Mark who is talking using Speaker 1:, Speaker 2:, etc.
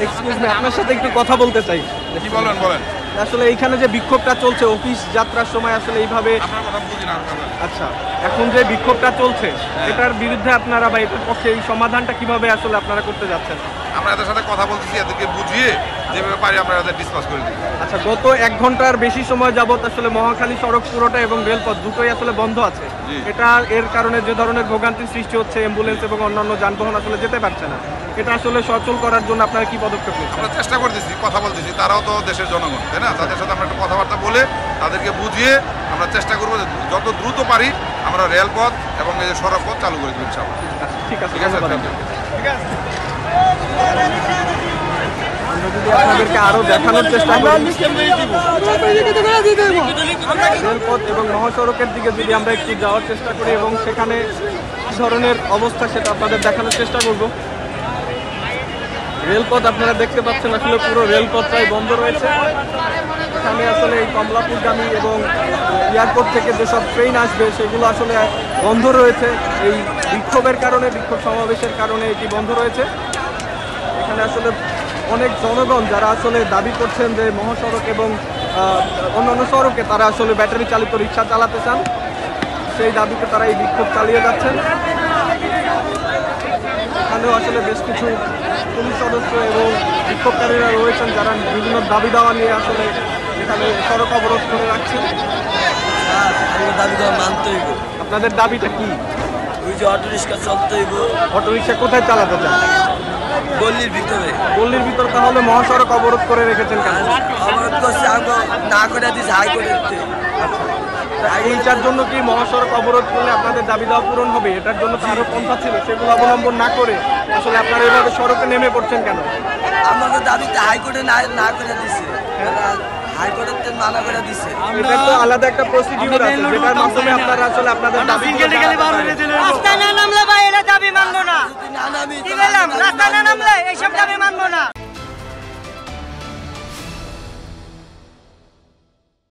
Speaker 1: Excuse me, আপনার সাথে একটু কথা বলতে চাই।
Speaker 2: কি বলেন বলেন।
Speaker 1: আসলে এইখানে যে বিক্ষোভটা চলছে অফিস যাত্রার সময় আসলে এইভাবে,
Speaker 2: আপনার কথা বুঝি না।
Speaker 1: আচ্ছা এখন যে বিক্ষোভটা চলছে এটার বিরুদ্ধে আপনারা বা এটার পক্ষে এই সমাধানটা কিভাবে আসলে আপনারা করতে যাচ্ছেন?
Speaker 2: আমরা এদের সাথে কথা বলতেছি, এদেরকে বুঝিয়ে যেভাবে পারি আমরা এদের ডিসকাস করে দিই।
Speaker 1: আচ্ছা, গত 1 ঘন্টার বেশি সময় যাবত আসলে মহাখালী সড়ক পুরোটা এবং রেলপথ দুটোই আসলে বন্ধ আছে। এটা এর কারণে যে ধরনের ভোগান্তির সৃষ্টি হচ্ছে, অ্যাম্বুলেন্স এবং অন্যান্য যানবাহন আসলে যেতে পারছে না, এটা আসলে সচল করার জন্য আপনারা কি পদক্ষেপ নিচ্ছেন?
Speaker 2: আমরা চেষ্টা করতেছি, কথা বলতেছি, তারাও তো দেশের জনগণ, তাই না? তাদের সাথে আমরা একটা কথাবার্তা বলে তাদেরকে বুঝিয়ে আমরা চেষ্টা করবো যে যত দ্রুত পারি আমরা রেলপথ এবং এই যে সড়ক পথ চালু করে দেবো ইনশাআল্লাহ।
Speaker 1: ঠিক আছে,
Speaker 2: ঠিক আছে,
Speaker 1: আমরা যদি আপনাদেরকে আরো দেখানোর চেষ্টা করি রেলপথ এবং মহাসড়কের দিকে যদি আমরা একটু যাওয়ার চেষ্টা করি এবং সেখানে কি ধরনের অবস্থা সেটা আপনাদের দেখানোর চেষ্টা করব। রেলপথ আপনারা দেখতে পাচ্ছেন আসলে পুরো রেলপথটাই বন্ধ রয়েছে। এখানে আসলে এই কমলাপুরগামী এবং এয়ারপোর্ট থেকে যেসব ট্রেন আসবে সেগুলো আসলে বন্ধ রয়েছে। এই বিক্ষোভের কারণে, বিক্ষোভ সমাবেশের কারণে এটি বন্ধ রয়েছে। এখানে আসলে অনেক জনগণ যারা আসলে দাবি করছেন যে মহাসড়ক এবং অন্যান্য সড়কে তারা আসলে ব্যাটারি চালিত রিক্সা চালাতে চান, সেই দাবিতে তারা এই বিক্ষোভ চালিয়ে যাচ্ছেন। এখানেও আসলে বেশ কিছু পুলিশ সদস্য এবং বিক্ষোভকারীরা রয়েছেন যারা বিভিন্ন দাবি দাওয়া নিয়ে আসলে এখানে সড়ক অবরোধ করে রাখছেন।
Speaker 3: দাবি মানতে হইব।
Speaker 1: আপনাদের দাবিটা কি?
Speaker 3: ওই যে অটো রিক্সা চলতে হইব।
Speaker 1: অটো রিক্সা কোথায় চালাতে চান?
Speaker 3: গল্লির ভিতরে।
Speaker 1: গল্লির ভিতরে তাহলে মহাসড়ক অবরোধ করে রেখেছেন কেন?
Speaker 3: অবরোধ করছে না করে দিচ্ছে হাইকোর্টে।
Speaker 1: এইটার জন্য কি মহাসড়ক অবরোধ করলে আপনাদের দাবি দেওয়া পূরণ হবে? এটার জন্য তো আরো পন্থা ছিল, সেগুলো অবলম্বন না করে আসলে আপনারা এইভাবে সড়কে নেমে পড়ছেন কেন?
Speaker 3: আমাদের দাবিতে হাইকোর্টে না করে দিচ্ছে, হাইকোর্টে মানা করে দিচ্ছে।
Speaker 1: এটা তো আলাদা একটা প্রসিডিউর আছে যেটার মাধ্যমে আপনারা আসলে আপনাদের দাবি
Speaker 4: রাস্তা না নামলে ভাই এটা দাবি মানবো না। রাস্তা না নামলে এইসব দাবি